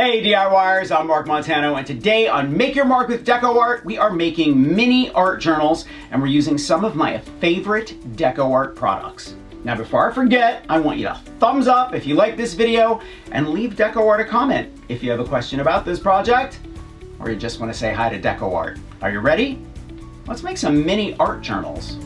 Hey DIYers, I'm Mark Montano, and today on Make Your Mark with DecoArt, we are making mini art journals, and we're using some of my favorite DecoArt products. Now before I forget, I want you to thumbs up if you like this video, and leave DecoArt a comment if you have a question about this project, or you just want to say hi to DecoArt. Are you ready? Let's make some mini art journals.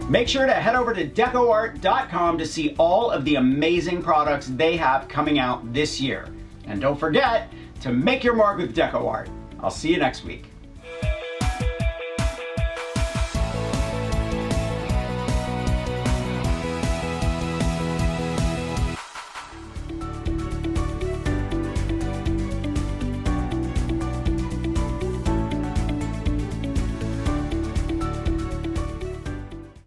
Make sure to head over to DecoArt.com to see all of the amazing products they have coming out this year. And don't forget to make your mark with DecoArt. I'll see you next week.